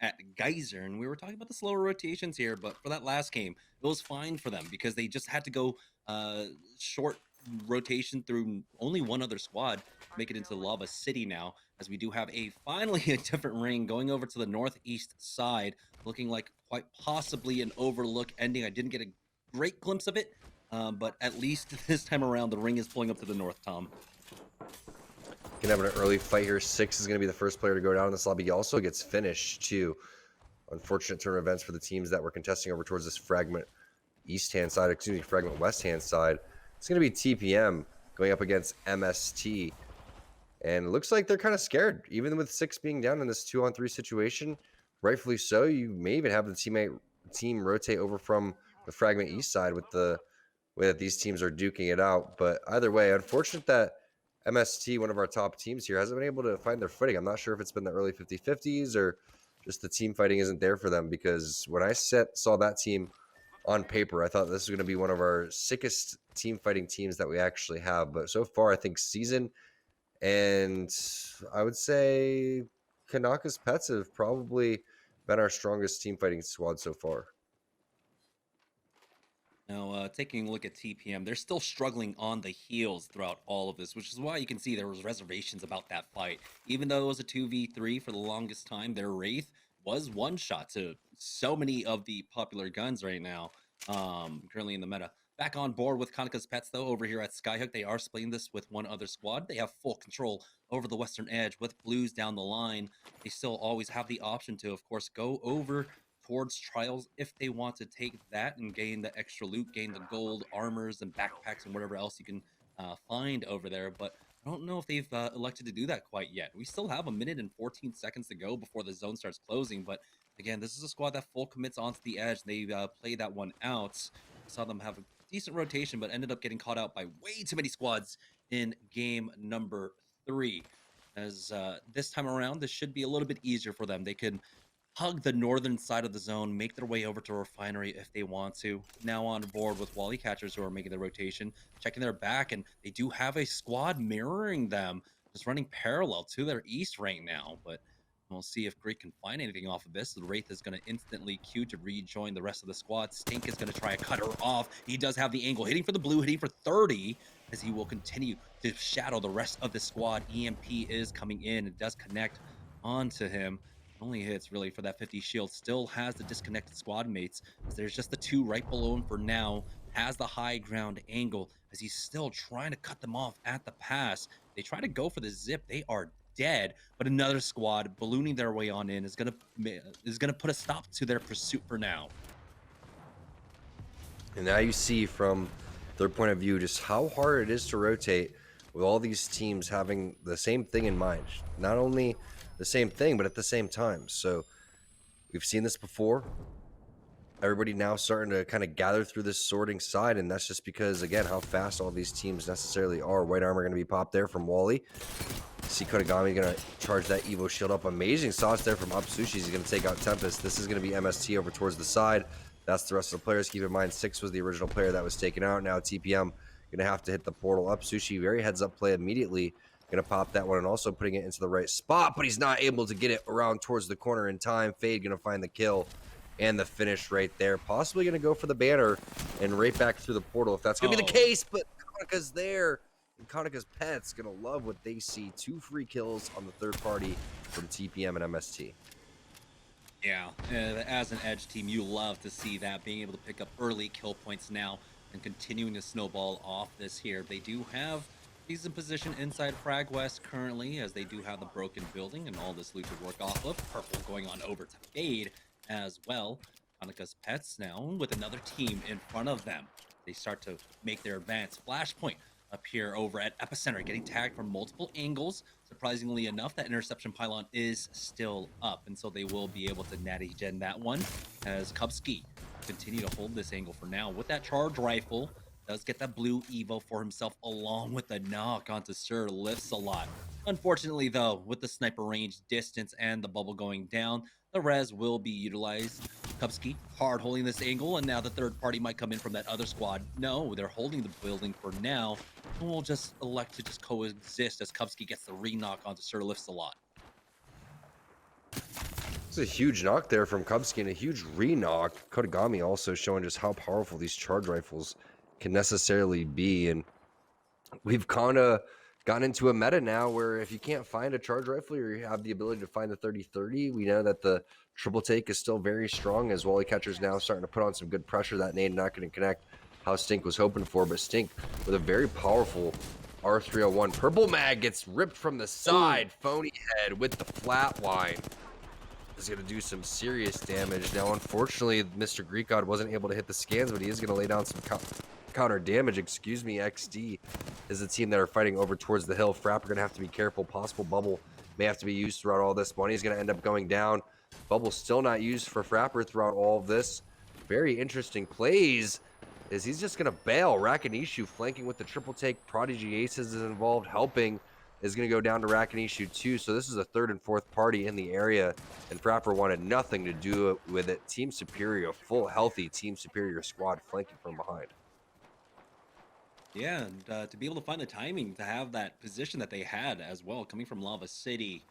at Geyser, and we were talking about the slower rotations here, but for that last game, it was fine for them because they just had to go uh, short rotation through only one other squad to make it into Lava City now, as we do have a finally a different ring going over to the northeast side, looking like quite possibly an overlook ending. I didn't get a great glimpse of it, but at least this time around, the ring is pulling up to the north, Tom. Can have an early fight here. 6 is going to be the first player to go down in this lobby. He also gets finished too. Unfortunate turn of events for the teams that were contesting over towards this fragment fragment west hand side. It's going to be TPM going up against MST. And it looks like they're kind of scared, even with 6 being down in this 2-on-3 situation. Rightfully so. You may even have the team rotate over from the fragment east side with the way that these teams are duking it out. But either way, unfortunate that MST, one of our top teams here, hasn't been able to find their footing. I'm not sure if it's been the early 50-50s or just the team fighting isn't there for them, because when I saw that team on paper, I thought this was going to be one of our sickest team fighting teams that we actually have. But so far, I think Season and I would say Kanaka's Pets have probably been our strongest team fighting squad so far. Now, taking a look at TPM, they're still struggling on the heels throughout all of this, which is why you can see there was reservations about that fight. Even though it was a 2v3 for the longest time, their Wraith was one shot to so many of the popular guns right now, currently in the meta. Back on board with Kanaka's Pets, though, over here at Skyhook, they are splitting this with one other squad. They have full control over the western edge with Blues down the line. They still always have the option to, of course, go over towards trials if they want to take that and gain the extra loot, gain the gold armors and backpacks and whatever else you can find over there. But I don't know if they've elected to do that quite yet. We still have a minute and 14 seconds to go before the zone starts closing. But again, this is a squad that full commits onto the edge. They play that one out. I saw them have a decent rotation, but ended up getting caught out by way too many squads in game number 3. As this time around, this should be a little bit easier for them. They can hug the northern side of the zone, make their way over to Refinery if they want to. Now on board with Wally Catchers, who are making the rotation, checking their back, and they do have a squad mirroring them, just running parallel to their east right now. But we'll see if Greek can find anything off of this. The Wraith is going to instantly queue to rejoin the rest of the squad. Stink is going to try to cut her off. He does have the angle, hitting for the blue, hitting for 30, as he will continue to shadow the rest of the squad. EMP is coming in. It does connect onto him. Only hits really for that 50 shield. Still has the disconnected squad mates, as there's just the 2 right below him for now. Has the high ground angle as he's still trying to cut them off at the pass. They try to go for the zip. They are dead, but another squad ballooning their way on in is gonna put a stop to their pursuit for now. And now you see from their point of view just how hard it is to rotate with all these teams having the same thing in mind. Not only the same thing, but at the same time. So we've seen this before. Everybody now starting to kind of gather through this sorting side, and that's just because, again, how fast all these teams necessarily are. White armor going to be popped there from Wally. See Kodagami going to charge that Evo shield up. Amazing sauce there from Upsushi. He's going to take out Tempest. This is going to be MST over towards the side. That's the rest of the players. Keep in mind, 6 was the original player that was taken out. Now TPM going to have to hit the portal. Upsushi, very heads up play immediately. Going to pop that one and also putting it into the right spot, but he's not able to get it around towards the corner in time. Fade going to find the kill and the finish right there. Possibly going to go for the banner and right back through the portal if that's going to be the case, but Kanaka's there. And Kanaka's Pets going to love what they see. 2 free kills on the third party from TPM and MST. Yeah, as an edge team, you love to see that, being able to pick up early kill points now and continuing to snowball off this here. They do have decent position inside Frag West currently, as they do have the broken building and all this loot to work off of. Purple going on over to Fade as well. Kanaka's Pets now with another team in front of them. They start to make their advance. Flashpoint up here over at Epicenter, getting tagged from multiple angles. Surprisingly enough, that interception pylon is still up, and so they will be able to natty gen that one, as Kubski continue to hold this angle for now with that charge rifle. Does get that blue Evo for himself, along with the knock onto Sir Lifts a lot. Unfortunately, though, with the sniper range, distance, and the bubble going down, the res will be utilized. Kubski hard holding this angle, and now the third party might come in from that other squad. No, they're holding the building for now, and we'll just elect to just coexist as Kubski gets the re-knock onto Sir Lifts a lot. It's a huge knock there from Kubsky and a huge re-knock. Kodagami also showing just how powerful these charge rifles can necessarily be. And we've kind of gotten into a meta now where if you can't find a charge rifle or you have the ability to find the 30-30, we know that the triple take is still very strong as Wally Catcher's now starting to put on some good pressure. That nade not going to connect how Stink was hoping for, but Stink with a very powerful R301. Purple Mag gets ripped from the side. Phony Head with the flat line is going to do some serious damage. Now, unfortunately, Mr. Greek God wasn't able to hit the scans, but he is going to lay down some counter damage. Excuse me, XD is the team that are fighting over towards the hill. Frapper going to have to be careful. Possible bubble may have to be used throughout all this. Money's going to end up going down. Bubble still not used for Frapper throughout all of this. Very interesting plays is he's just going to bail. Rakanishu flanking with the triple take. Prodigy Aces is involved helping. Is going to go down to Rakanishu too. So this is a third and fourth party in the area, and Frapper wanted nothing to do with it. Team Superior, full healthy Team Superior squad flanking from behind. Yeah, and to be able to find the timing to have that position that they had as well, coming from Lava City,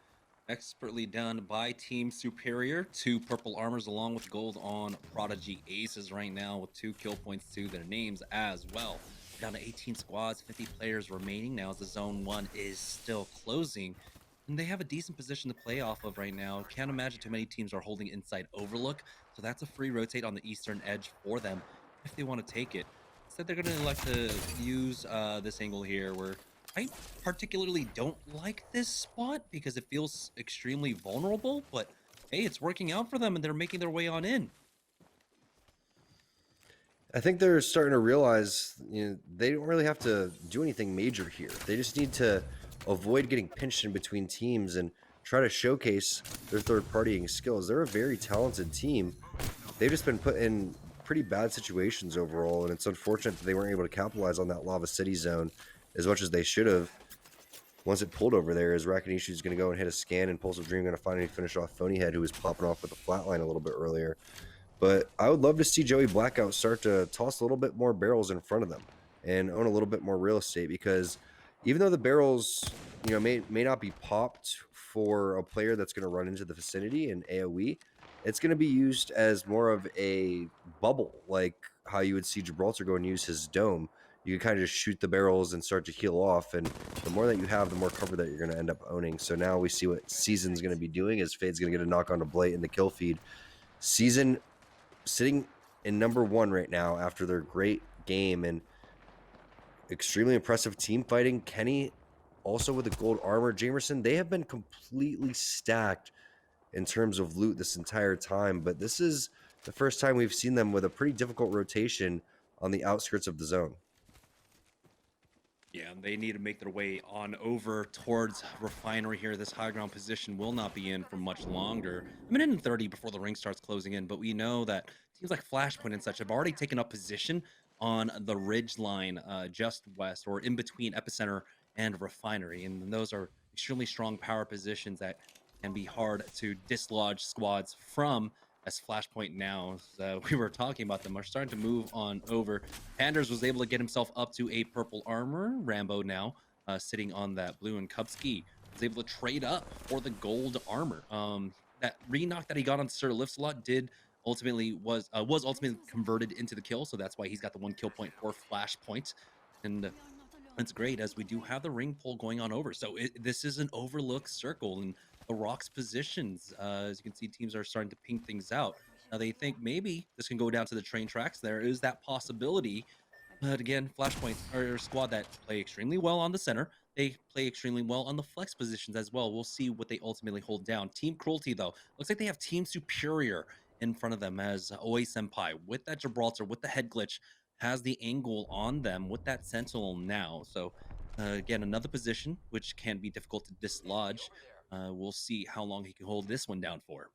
expertly done by Team Superior. 2 purple armors along with gold on Prodigy Aces right now with 2 kill points to their names as well. Down to 18 squads, 50 players remaining now as the Zone 1 is still closing. And they have a decent position to play off of right now. Can't imagine too many teams are holding inside Overlook. So that's a free rotate on the eastern edge for them if they want to take it. Instead, they're going to elect to use this angle here where I particularly don't like this spot because it feels extremely vulnerable. But hey, it's working out for them and they're making their way on in. I think they're starting to realize, they don't really have to do anything major here. They just need to avoid getting pinched in between teams and try to showcase their third-partying skills. They're a very talented team. They've just been put in pretty bad situations overall, and it's unfortunate that they weren't able to capitalize on that Lava City zone as much as they should have. Once it pulled over there, as Rakanishu is going to go and hit a scan, and Pulse of Dream going to finally finish off Phony Head, who was popping off with a flatline a little bit earlier. But I would love to see Joey Blackout start to toss a little bit more barrels in front of them and own a little bit more real estate, because even though the barrels, may not be popped for a player that's going to run into the vicinity in AoE, it's going to be used as more of a bubble, like how you would see Gibraltar go and use his dome. You can kind of just shoot the barrels and start to heal off, and the more that you have, the more cover that you're going to end up owning. So now we see what Season's going to be doing, as Fade's going to get a knock on to Blight in the kill feed. Season sitting in number 1 right now after their great game and extremely impressive team fighting. Kenny also with the gold armor. Jamerson, they have been completely stacked in terms of loot this entire time, but this is the first time we've seen them with a pretty difficult rotation on the outskirts of the zone. Yeah, they need to make their way on over towards Refinery here. This high ground position will not be in for much longer. A minute and 30 before the ring starts closing in, but we know that teams like Flashpoint and such have already taken up position on the ridge line just west or in between Epicenter and Refinery. And those are extremely strong power positions that can be hard to dislodge squads from, as Flashpoint now, we were talking about them, are starting to move on over. Panders was able to get himself up to a purple armor. Rambo now sitting on that blue, and Kubsky was able to trade up for the gold armor. That re-knock that he got on Sir Liftslot was ultimately converted into the kill, so that's why he's got the 1 kill point for Flashpoint. And it's great, as we do have the ring pull going on over. So this is an overlooked circle, and the Rocks positions, as you can see, teams are starting to ping things out. Now they think maybe this can go down to the train tracks. There is that possibility. But again, Flashpoint are a squad that play extremely well on the center. They play extremely well on the flex positions as well. We'll see what they ultimately hold down. Team Cruelty, though, looks like they have Team Superior in front of them, as Oi Senpai, with that Gibraltar, with the head glitch, has the angle on them with that Sentinel now. So again, another position which can be difficult to dislodge. We'll see how long he can hold this one down for.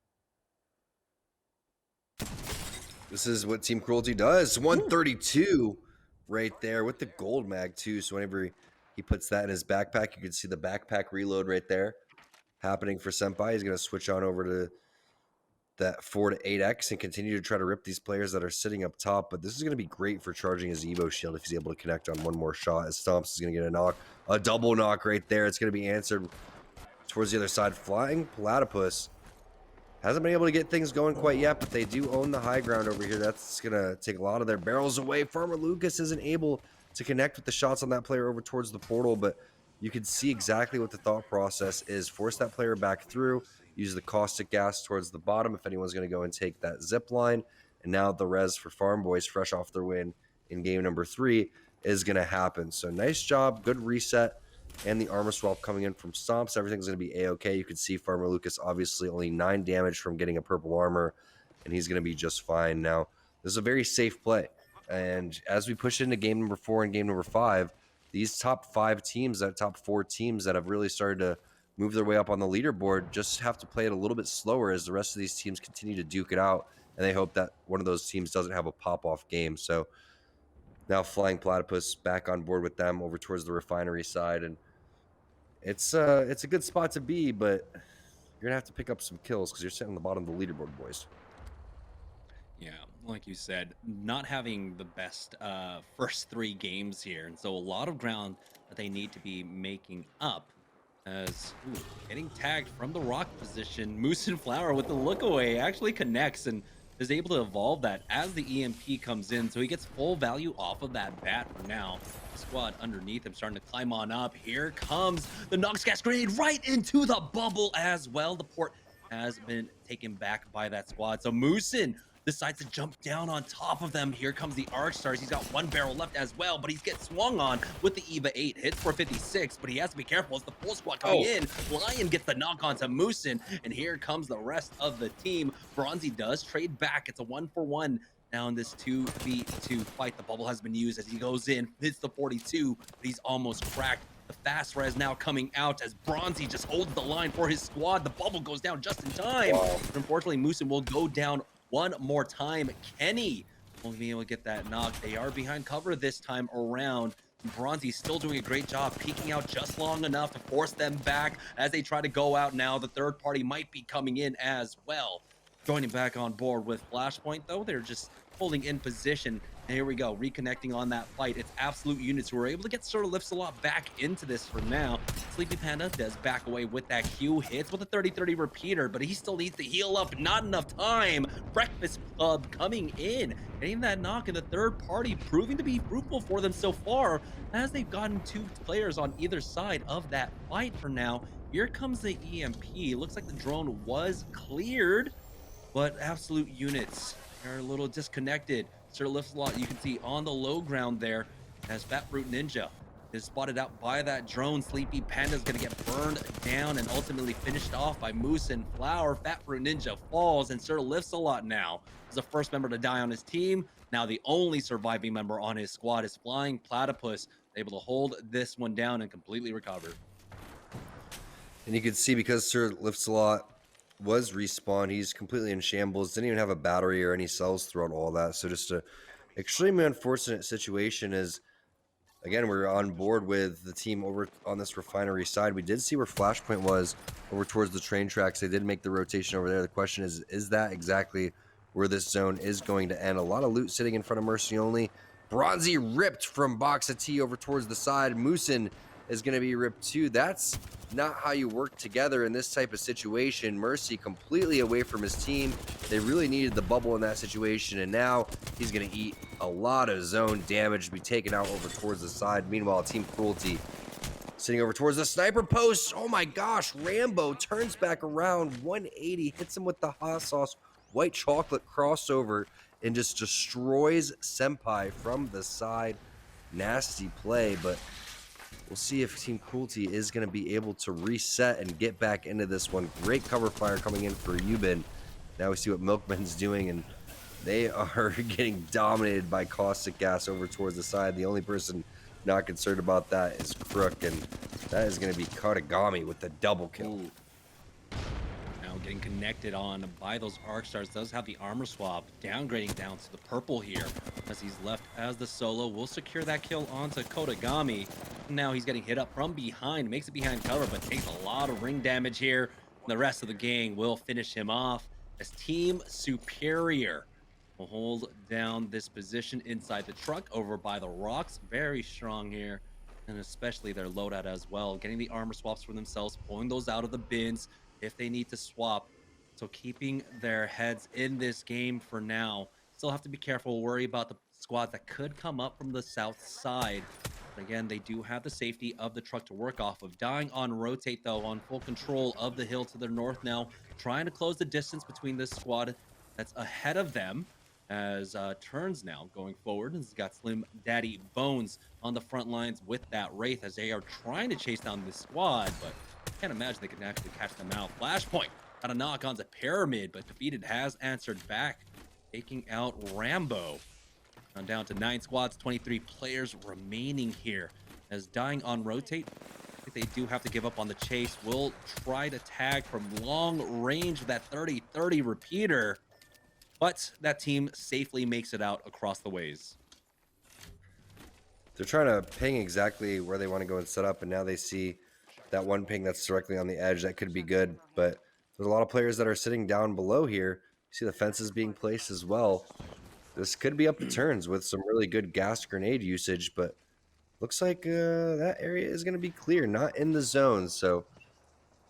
This is what Team Cruelty does. 132 right there with the gold mag too. So whenever he puts that in his backpack, you can see the backpack reload right there happening for Senpai. He's going to switch on over to that 4 to 8x and continue to try to rip these players that are sitting up top. But this is going to be great for charging his Evo shield if he's able to connect on one more shot. As Stomps is going to get a knock, a double knock right there. It's going to be answered towards the other side. Flying Platypus hasn't been able to get things going quite yet, but they do own the high ground over here. That's going to take a lot of their barrels away. Farmer Lucas isn't able to connect with the shots on that player over towards the portal, but you can see exactly what the thought process is. Force that player back through, use the caustic gas towards the bottom if anyone's going to go and take that zip line. And now the res for Farm Boys, fresh off their win in game number 3, is going to happen. So nice job, good reset, and the armor swap coming in from Stomps. Everything's going to be A-okay. You can see Farmer Lucas obviously only 9 damage from getting a purple armor, and he's going to be just fine. Now, this is a very safe play. And as we push into game number 4 and game number 5, these top 5 teams, that top 4 teams that have really started to move their way up on the leaderboard, just have to play it a little bit slower as the rest of these teams continue to duke it out. And they hope that one of those teams doesn't have a pop-off game. So now Flying Platypus back on board with them over towards the refinery side. And it's a good spot to be, but you're going to have to pick up some kills because you're sitting on the bottom of the leaderboard, boys. Yeah, like you said, not having the best first 3 games here, and so a lot of ground that they need to be making up. As getting tagged from the rock position, Moose and Flower with the look away actually connects and is able to evolve that as the EMP comes in, so he gets full value off of that bat for now. The squad underneath him starting to climb on up. Here comes the Nox gas grenade right into the bubble as well. The port has been taken back by that squad, so Moosin decides to jump down on top of them. Here comes the Arc Stars. He's got 1 barrel left as well, but he's gets swung on with the EVA 8. Hits for 56, but he has to be careful as the full squad coming in. Lion gets the knock onto Moosin, and here comes the rest of the team. Bronzy does trade back. It's a 1-for-1 now in this 2v2 fight. The bubble has been used as he goes in, hits the 42, but he's almost cracked. The fast res now coming out as Bronzy just holds the line for his squad. The bubble goes down just in time. But unfortunately, Moosin will go down one more time. Kenny won't be able to get that knock. They are behind cover this time around. Bronzy's still doing a great job peeking out just long enough to force them back as they try to go out now. The third party might be coming in as well. Joining back on board with Flashpoint, though, they're just holding in position. And here we go, reconnecting on that fight. It's Absolute Units who are able to get Sir Lifts a lot back into this for now. Sleepy Panda does back away with that Q, hits with a 30-30 repeater, but he still needs to heal up. Not enough time. Breakfast Club coming in, getting that knock, in the third party proving to be fruitful for them so far as they've gotten 2 players on either side of that fight for now. Here comes the EMP. Looks like the drone was cleared, but Absolute Units are a little disconnected. Sir Lifts a lot, you can see on the low ground there as Fat Fruit Ninja is spotted out by that drone. Sleepy Panda is going to get burned down and ultimately finished off by Moose and Flower. Fat Fruit Ninja falls, and Sir Lifts a lot now is the first member to die on his team. Now the only surviving member on his squad is Flying Platypus, able to hold this one down and completely recover. And you can see because Sir Lifts a lot was respawned, he's completely in shambles, didn't even have a battery or any cells throughout all that. So just a extremely unfortunate situation. Is again, we're on board with the team over on this refinery side. We did see where Flashpoint was over towards the train tracks. They did make the rotation over there. The question is that exactly where this zone is going to end? A lot of loot sitting in front of Mercy only. Bronzy ripped from Box of Tea over towards the side. Moosin is going to be ripped too. That's not how you work together in this type of situation. Mercy completely away from his team. They really needed the bubble in that situation, and now he's going to eat a lot of zone damage to be taken out over towards the side. Meanwhile, Team Cruelty sitting over towards the sniper post. Oh my gosh, Rambo turns back around, 180, hits him with the hot sauce white chocolate crossover, and just destroys Senpai from the side. Nasty play, but we'll see if Team Cruelty is going to be able to reset and get back into this one. Great cover fire coming in for Yubin. Now we see what Milkman's doing, and they are getting dominated by caustic gas over towards the side. The only person not concerned about that is Crook, and that is going to be Katagami with the double kill. Ooh. Now getting connected on by those Arc Stars. Does have the armor swap, downgrading down to the purple here as he's left as the solo. Will secure that kill onto Kodagami. Now he's getting hit up from behind, makes it behind cover, but takes a lot of ring damage here. And the rest of the gang will finish him off as Team Superior will hold down this position inside the truck over by the rocks. Very strong here, and especially their loadout as well. Getting the armor swaps for themselves, pulling those out of the bins if they need to swap. It's So keeping their heads in this game for now. Still have to be careful, worry about the squad that could come up from the south side. But again, they do have the safety of the truck to work off of. Dying on rotate, though, on full control of the hill to their north now, trying to close the distance between this squad that's ahead of them. As turns now going forward, has got Slim Daddy Bones on the front lines with that Wraith as they are trying to chase down this squad, but can't imagine they can actually catch them out. Flashpoint got a knock on the Pyramid, but Defeated has answered back, taking out Rambo. On down to 9 squads, 23 players remaining here. As Dying on rotate, I think they do have to give up on the chase. Will try to tag from long range with that 30-30 repeater, but that team safely makes it out across the ways. They're trying to ping exactly where they want to go and set up, and now they see that one ping that's directly on the edge. That could be good, but there's a lot of players that are sitting down below here. You see the fences being placed as well. This could be up to turns with some really good gas grenade usage, but looks like that area is going to be clear, not in the zone. So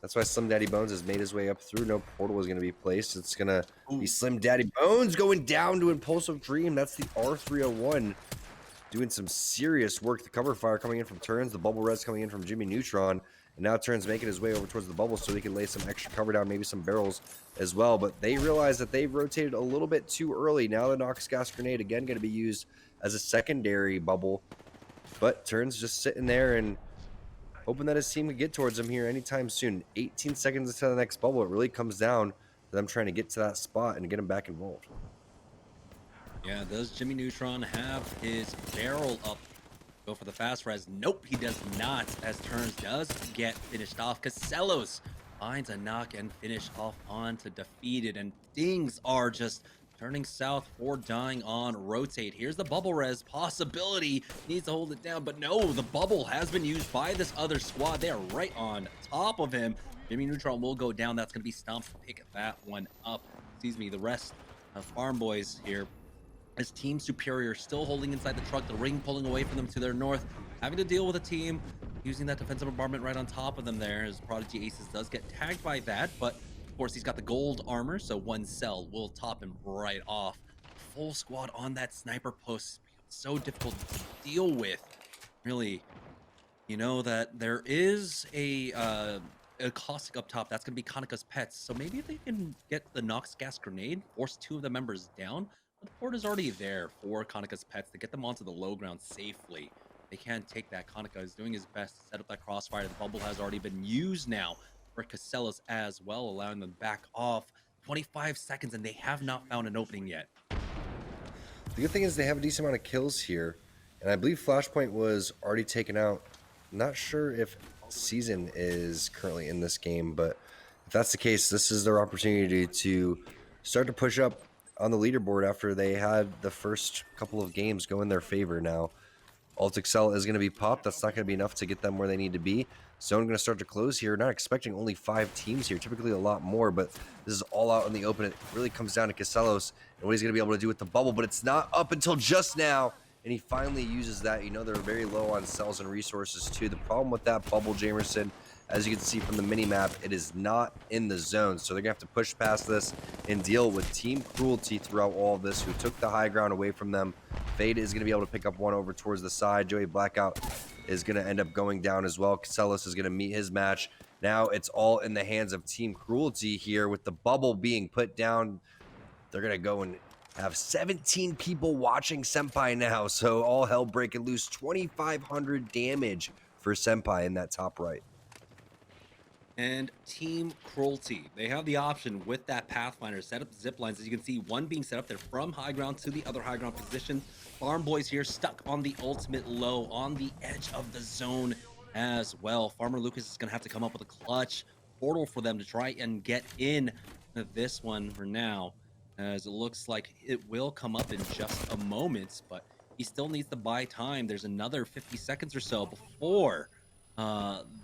that's why Slim Daddy Bones has made his way up through. No portal is going to be placed. It's going to be Slim Daddy Bones going down to Impulsive Dream. That's the R301 doing some serious work. The cover fire coming in from turns. The bubble res coming in from Jimmy Neutron. And now turns making his way over towards the bubble so he can lay some extra cover down, maybe some barrels as well. But they realize that they've rotated a little bit too early. Now the Nox Gas Grenade again going to be used as a secondary bubble. But turns just sitting there and hoping that his team can get towards him here anytime soon. 18 seconds until the next bubble. It really comes down to them trying to get to that spot and get him back involved. Yeah, does Jimmy Neutron have his barrel up? Go for the fast res. Nope, he does not, as turns does get finished off. Casellos finds a knock and finish off onto Defeated, and things are just turning south for Dying on rotate. Here's the bubble res possibility. Needs to hold it down, but no, the bubble has been used by this other squad. They are right on top of him. Jimmy Neutron will go down. That's going to be Stomps to pick that one up. Excuse me, the rest of Farm Boys here. As Team Superior still holding inside the truck, the ring pulling away from them to their north, having to deal with a team using that defensive bombardment right on top of them there, as Prodigy Aces does get tagged by that, but of course he's got the gold armor, so one cell will top him right off. Full squad on that sniper post, so difficult to deal with. Really, you know that there is a caustic up top. That's going to be Kaneka's pets, so maybe if they can get the Nox Gas Grenade, force 2 of the members down. The port is already there for Kaneka's pets to get them onto the low ground safely. They can't take that. Kaneka is doing his best to set up that crossfire. The bubble has already been used now for Casellas as well, allowing them back off. 25 seconds, and they have not found an opening yet. The good thing is they have a decent amount of kills here, and I believe Flashpoint was already taken out. Not sure if Season is currently in this game, but if that's the case, this is their opportunity to start to push up on the leaderboard after they had the first couple of games go in their favor. Now Alt Excel is going to be popped. That's not going to be enough to get them where they need to be. Zone going to start to close here. Not expecting only 5 teams here, typically a lot more, but this is all out in the open. It really comes down to Casellos and what he's going to be able to do with the bubble, but it's not up until just now, and he finally uses that. You know, they're very low on cells and resources too. The problem with that bubble, Jamerson, as you can see from the mini map, it is not in the zone, so they're gonna have to push past this and deal with Team Cruelty throughout all of this, who took the high ground away from them. Fade is gonna be able to pick up one over towards the side. Joey Blackout is gonna end up going down as well. Casellas is gonna meet his match. Now it's all in the hands of Team Cruelty here with the bubble being put down. They're gonna go and have 17 people watching Senpai now, so all hell breaking loose. 2,500 damage for Senpai in that top right. And Team Cruelty, they have the option with that Pathfinder set up zip lines. As you can see, one being set up there from high ground to the other high ground position. Farm Boys here stuck on the ultimate low on the edge of the zone as well. Farmer Lucas is going to have to come up with a clutch portal for them to try and get in this one for now, as it looks like it will come up in just a moment, but he still needs to buy time. There's another 50 seconds or so before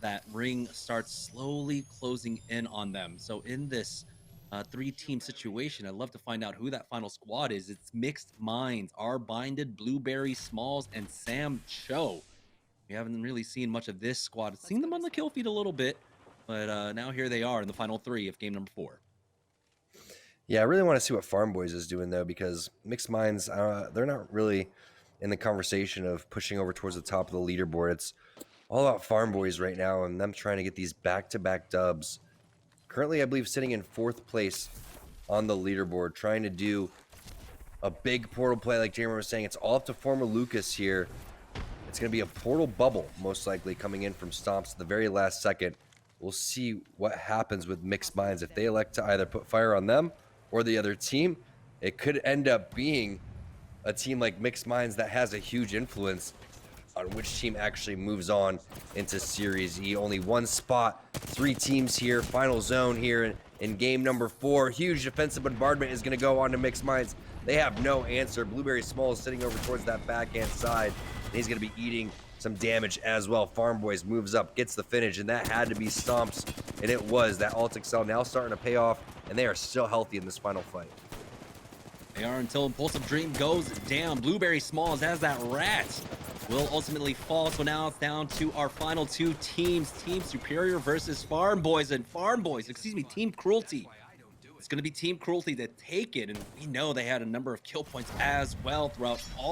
that ring starts slowly closing in on them. So in this 3-team situation, I'd love to find out who that final squad is. It's Mixed Minds, Binded, Blueberry, Smalls, and Sam Cho. We haven't really seen much of this squad. Seen them on the kill feed a little bit, but now here they are in the final 3 of game number 4. Yeah, I really want to see what Farm Boys is doing though, because Mixed Minds, they're not really in the conversation of pushing over towards the top of the leaderboard. It's all about Farm Boys right now and them trying to get these back-to-back dubs. Currently, I believe sitting in 4th place on the leaderboard, trying to do a big portal play like Jeremy was saying. It's all up to former Lucas here. It's going to be a portal bubble, most likely, coming in from Stomps at the very last second. We'll see what happens with Mixed Minds. If they elect to either put fire on them or the other team, it could end up being a team like Mixed Minds that has a huge influence on which team actually moves on into Series E. Only one spot, 3 teams here, final zone here in game number 4. Huge defensive bombardment is going to go on to Mixed Minds. They have no answer. Blueberry Small is sitting over towards that backhand side, and he's going to be eating some damage as well. Farm Boys moves up, gets the finish, and that had to be Stomps, and it was. That alt excel now starting to pay off, and they are still healthy in this final fight. They are until Impulsive Dream goes down. Blueberry Smalls as that rat will ultimately fall. So now it's down to our final 2 teams. Team Superior versus Farm Boys. And Team Cruelty. It's going to be Team Cruelty to take it. And we know they had a number of kill points as well throughout all